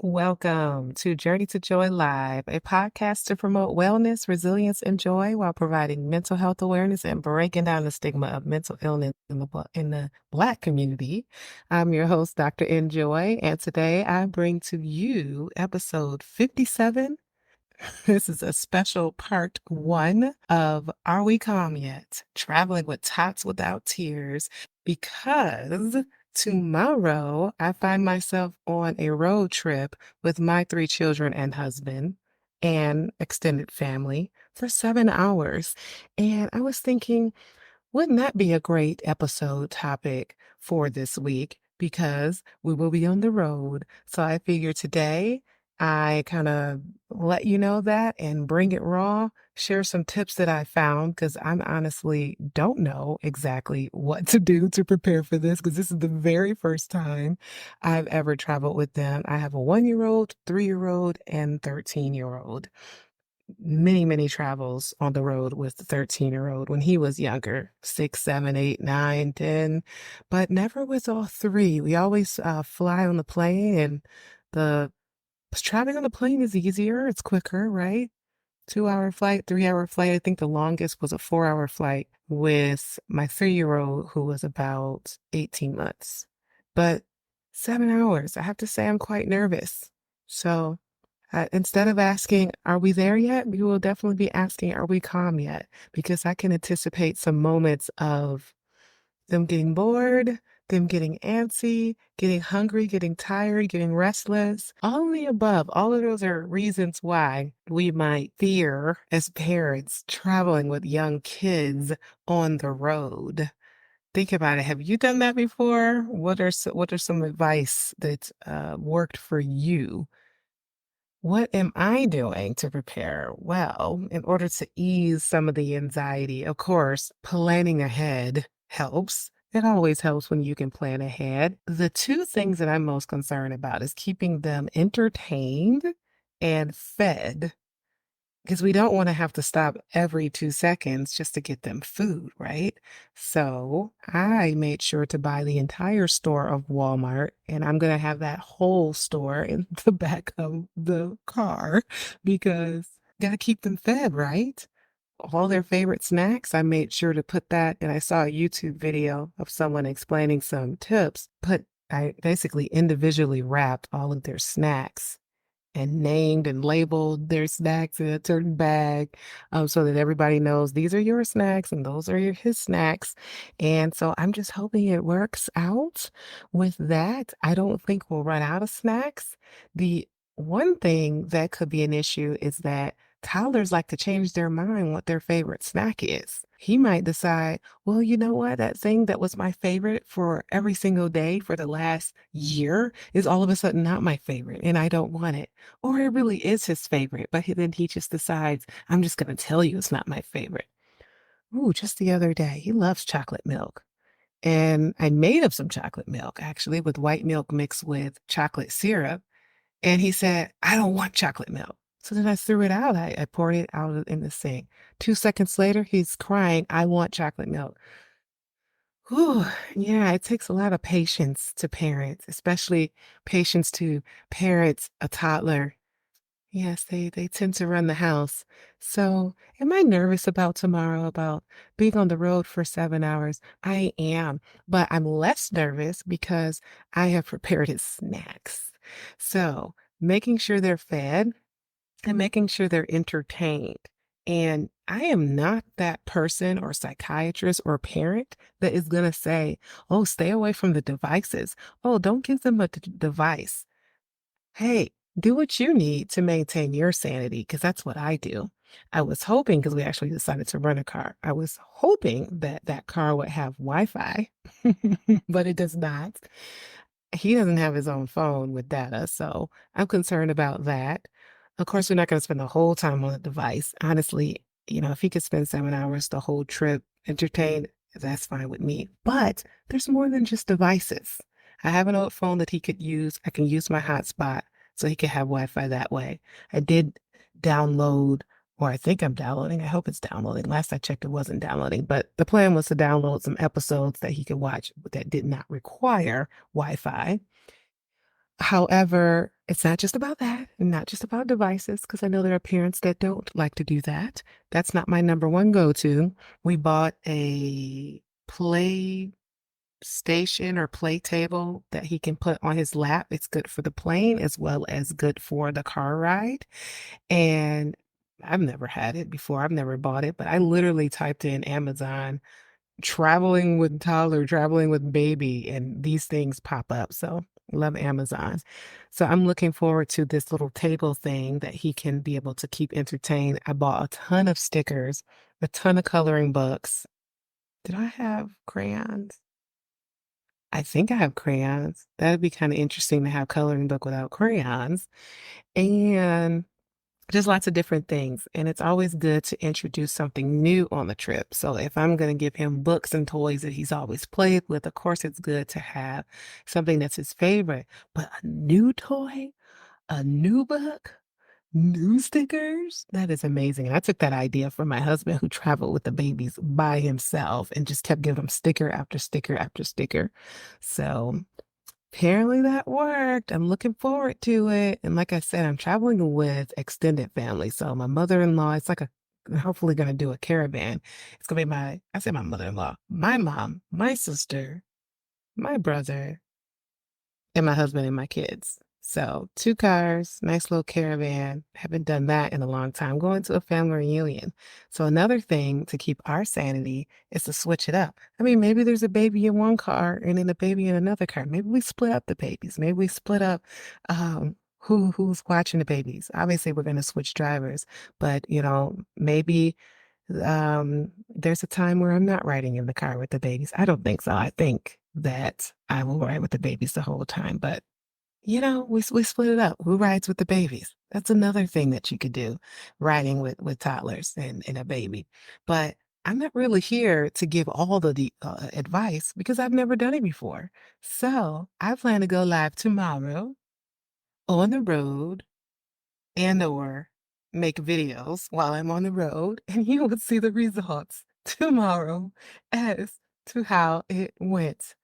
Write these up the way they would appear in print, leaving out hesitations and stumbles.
Welcome to Journey to Joy Live, a podcast to promote wellness, resilience, and joy while providing mental health awareness and breaking down the stigma of mental illness in the Black community. I'm your host, Dr. Enjoy, and today I bring to you episode 57. This is a special part one of Are We Calm Yet? Traveling with Tots Without Tears, because tomorrow I find myself on a road trip with my three children and husband and extended family for 7 hours. And I was thinking, wouldn't that be a great episode topic for this week? Because we will be on the road. So I figure today I kind of let you know that and bring it raw, share some tips that I found because I'm honestly don't know exactly what to do to prepare for this because this is the very first time I've ever traveled with them. I have a 1 year old, 3 year old, and 13-year old. Many travels on the road with the 13-year old when he was younger, 6, 7, 8, 9, 10, but never with all three. We always fly on the plane, and the traveling on the plane is easier. It's quicker, right? 2 hour flight, 3 hour flight. I think the longest was a 4 hour flight with my 3 year old who was about 18 months. But 7 hours, I have to say I'm quite nervous. So instead of asking, are we there yet? We will definitely be asking, are we calm yet? Because I can anticipate some moments of them getting bored, them getting antsy, getting hungry, getting tired, getting restless. All of the above, all of those are reasons why we might fear as parents traveling with young kids on the road. Think about it. Have you done that before? What are some advice that worked for you? What am I doing to prepare? Well, in order to ease some of the anxiety, of course, planning ahead helps. It always helps when you can plan ahead. The two things that I'm most concerned about is keeping them entertained and fed, because we don't want to have to stop every 2 seconds just to get them food, right? So I made sure to buy the entire store of Walmart, and I'm going to have that whole store in the back of the car because got to keep them fed, right? All their favorite snacks, I made sure to put that, and I saw a YouTube video of someone explaining some tips. I basically individually wrapped all of their snacks and named and labeled their snacks in a certain bag, so that everybody knows these are your snacks and those are his snacks. And so I'm just hoping it works out with that. I don't think we'll run out of snacks. The one thing that could be an issue is that toddlers like to change their mind what their favorite snack is. He might decide, well, you know what? That thing that was my favorite for every single day for the last year is all of a sudden not my favorite, and I don't want it. Or it really is his favorite, but then he just decides, I'm just going to tell you it's not my favorite. Ooh, just the other day, he loves chocolate milk. And I made him some chocolate milk, actually, with white milk mixed with chocolate syrup. And he said, I don't want chocolate milk. So then I threw it out. I poured it out in the sink. 2 seconds later, he's crying, I want chocolate milk. Whew, yeah, it takes a lot of patience to parent, especially patience to parent a toddler. Yes, they tend to run the house. So, am I nervous about tomorrow, about being on the road for 7 hours? I am, but I'm less nervous because I have prepared his snacks. So, making sure they're fed and making sure they're entertained. And I am not that person or psychiatrist or parent that is going to say, oh, stay away from the devices. Oh, don't give them a device. Hey, do what you need to maintain your sanity, because that's what I do. I was hoping, because we actually decided to rent a car, I was hoping that that car would have Wi-Fi, but it does not. He doesn't have his own phone with data, so I'm concerned about that. Of course, we're not going to spend the whole time on the device. Honestly, if he could spend 7 hours the whole trip entertained, that's fine with me. But there's more than just devices. I have an old phone that he could use. I can use my hotspot so he could have Wi-Fi that way. I did download, or I think I'm downloading. I hope it's downloading. Last I checked, it wasn't downloading, but the plan was to download some episodes that he could watch that did not require Wi-Fi. However, it's not just about that, and not just about devices, because I know there are parents that don't like to do that. That's not my number one go-to. We bought a play station or play table that he can put on his lap. It's good for the plane as well as good for the car ride. And I've never had it before. I've never bought it, but I literally typed in Amazon traveling with toddler, traveling with baby, and these things pop up. So love Amazon. So I'm looking forward to this little table thing that he can be able to keep entertained. I bought a ton of stickers, a ton of coloring books. Did I have crayons? I think I have crayons. That'd be kind of interesting to have coloring book without crayons. And just lots of different things. And it's always good to introduce something new on the trip. So if I'm going to give him books and toys that he's always played with, of course, it's good to have something that's his favorite. But a new toy, a new book, new stickers, that is amazing. And I took that idea from my husband who traveled with the babies by himself and just kept giving them sticker after sticker after sticker. So apparently that worked. I'm looking forward to it. And like I said, I'm traveling with extended family. So my mother-in-law, it's like a hopefully gonna do a caravan. It's gonna be I say my mother-in-law, my mom, my sister, my brother, and my husband and my kids. So two cars, nice little caravan. Haven't done that in a long time. Going to a family reunion. So another thing to keep our sanity is to switch it up. I mean, maybe there's a baby in one car and then a baby in another car. Maybe we split up the babies. Maybe we split up who's watching the babies. Obviously, we're gonna switch drivers, but maybe there's a time where I'm not riding in the car with the babies. I don't think so. I think that I will ride with the babies the whole time, but we split it up. Who rides with the babies? That's another thing that you could do, riding with toddlers and a baby. But I'm not really here to give all the advice because I've never done it before. So I plan to go live tomorrow on the road and or make videos while I'm on the road, and you will see the results tomorrow as to how it went.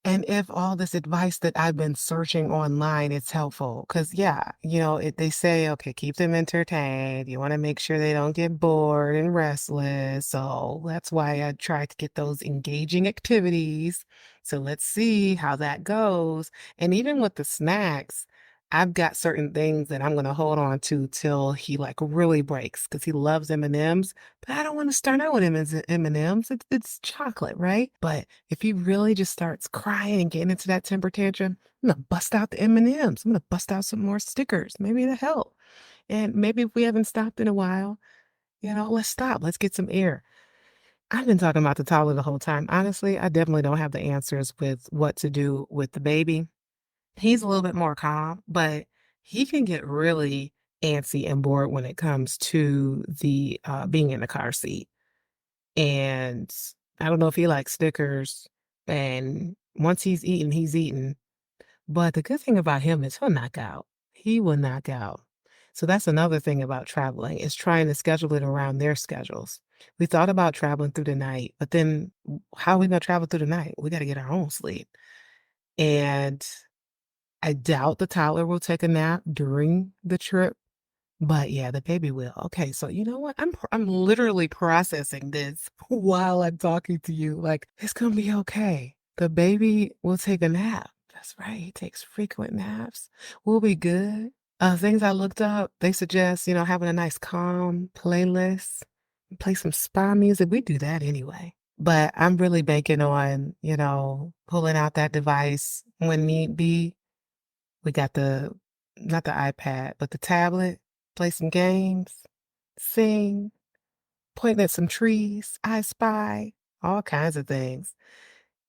And if all this advice that I've been searching online is helpful, because yeah, they say, okay, keep them entertained. You want to make sure they don't get bored and restless. So that's why I try to get those engaging activities. So let's see how that goes. And even with the snacks, I've got certain things that I'm going to hold on to till he like really breaks because he loves M&Ms, but I don't want to start out with M&Ms. It's chocolate, right? But if he really just starts crying and getting into that temper tantrum, I'm gonna bust out the M&Ms. I'm gonna bust out some more stickers. Maybe it'll help. And maybe if we haven't stopped in a while, let's stop. Let's get some air. I've been talking about the toddler the whole time. Honestly, I definitely don't have the answers with what to do with the baby. He's a little bit more calm, but he can get really antsy and bored when it comes to the being in the car seat. And I don't know if he likes stickers. And once he's eaten, he's eaten. But the good thing about him is he'll knock out. He will knock out. So that's another thing about traveling is trying to schedule it around their schedules. We thought about traveling through the night, but then how are we going to travel through the night? We got to get our own sleep. And I doubt the toddler will take a nap during the trip. But yeah, the baby will. Okay, so you know what? I'm literally processing this while I'm talking to you. Like, it's gonna be okay. The baby will take a nap. That's right. He takes frequent naps. We'll be good. Things I looked up, they suggest, having a nice calm playlist, play some spa music. We do that anyway. But I'm really banking on, pulling out that device when need be. We got not the iPad, but the tablet, play some games, sing, point at some trees, I spy, all kinds of things.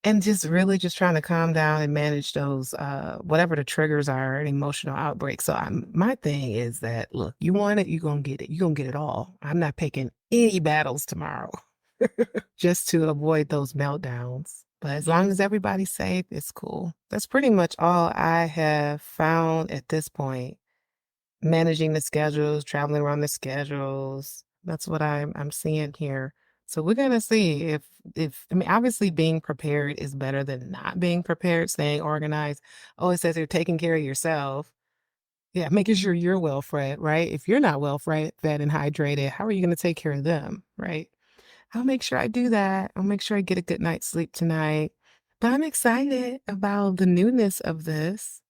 And just really just trying to calm down and manage those, whatever the triggers are, an emotional outbreak. So my thing is that, look, you want it, you're going to get it. You're going to get it all. I'm not picking any battles tomorrow just to avoid those meltdowns. But as long as everybody's safe, it's cool. That's pretty much all I have found at this point. Managing the schedules, traveling around the schedules. That's what I'm seeing here. So we're gonna see if I mean, obviously being prepared is better than not being prepared, staying organized. Oh, it says you're taking care of yourself. Yeah, making sure you're well fed, right? If you're not well fed and hydrated, how are you gonna take care of them, right? I'll make sure I do that. I'll make sure I get a good night's sleep tonight. But I'm excited about the newness of this.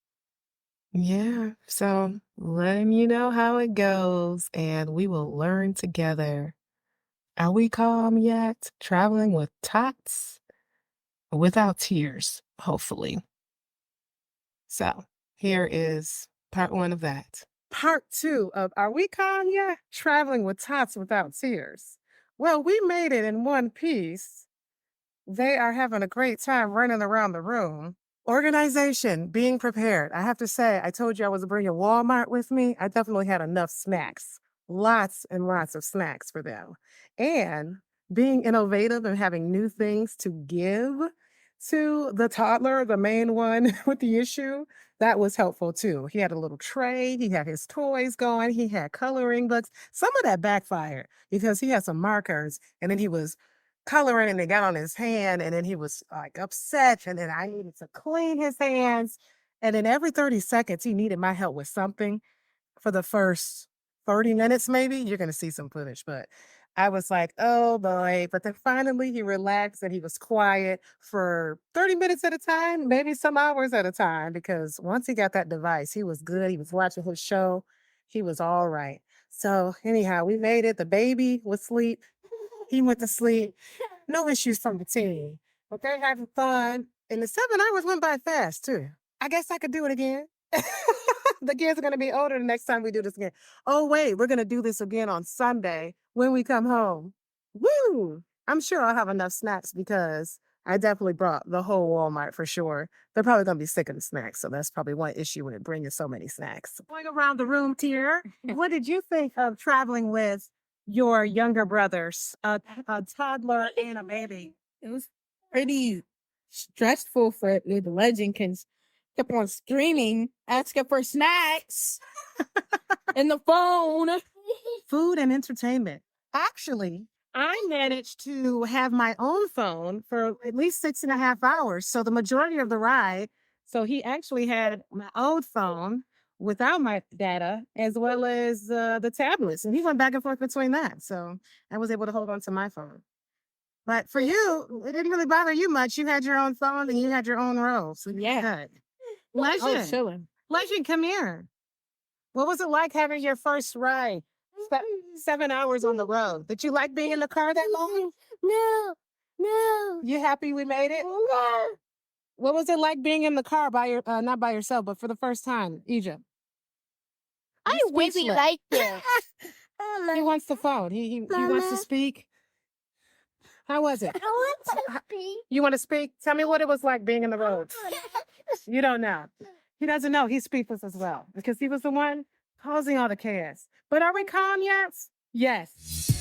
Yeah, so letting you know how it goes, and we will learn together. Are we calm yet? Traveling with tots without tears, hopefully. So here is part one of that. Part two of Are We Calm Yet? Traveling with tots without tears. Well, we made it in one piece. They are having a great time running around the room. Organization, being prepared. I have to say, I told you I was bringing Walmart with me. I definitely had enough snacks, lots and lots of snacks for them. And being innovative and having new things to give to the toddler, the main one with the issue, that was helpful too. He had a little tray, he had his toys going, he had coloring books. Some of that backfired because he had some markers and then he was coloring and they got on his hand and then he was like upset and then I needed to clean his hands. And then every 30 seconds he needed my help with something for the first 30 minutes, maybe. You're gonna see some footage, but I was like, oh boy. But then finally he relaxed and he was quiet for 30 minutes at a time, maybe some hours at a time, because once he got that device, he was good. He was watching his show. He was all right. So anyhow, we made it. The baby was asleep. He went to sleep. No issues from the team. But they're having fun. And the 7 hours went by fast too. I guess I could do it again. The kids are gonna be older the next time we do this again. Oh wait, we're gonna do this again on Sunday when we come home. Woo! I'm sure I'll have enough snacks because I definitely brought the whole Walmart for sure. They're probably gonna be sick of the snacks, so that's probably one issue with bringing so many snacks. Going around the room, Tier, what did you think of traveling with your younger brothers, a toddler and a baby? It was pretty stressful for the legend because kept on screaming, asking for snacks and the phone. Food and entertainment. Actually, I managed to have my own phone for at least 6.5 hours. So the majority of the ride. So he actually had my old phone without my data as well as the tablets. And he went back and forth between that. So I was able to hold on to my phone. But for you, it didn't really bother you much. You had your own phone and you had your own role. So Yeah. good. I was Legend. chilling. Legend, come here. What was it like having your first ride? 7 hours on the road. Did you like being in the car that long? No, no, You happy we made it? no. What was it like being in the car by your not by yourself, but for the first time, Egypt? I You really speechless. liked it. He wants the phone. He wants to Mama. speak. How was it? I want to speak. You want to speak? Tell me what it was like being in the road. You don't know. He doesn't know. He's speechless as well because he was the one causing all the chaos. But are we calm yet? Yes.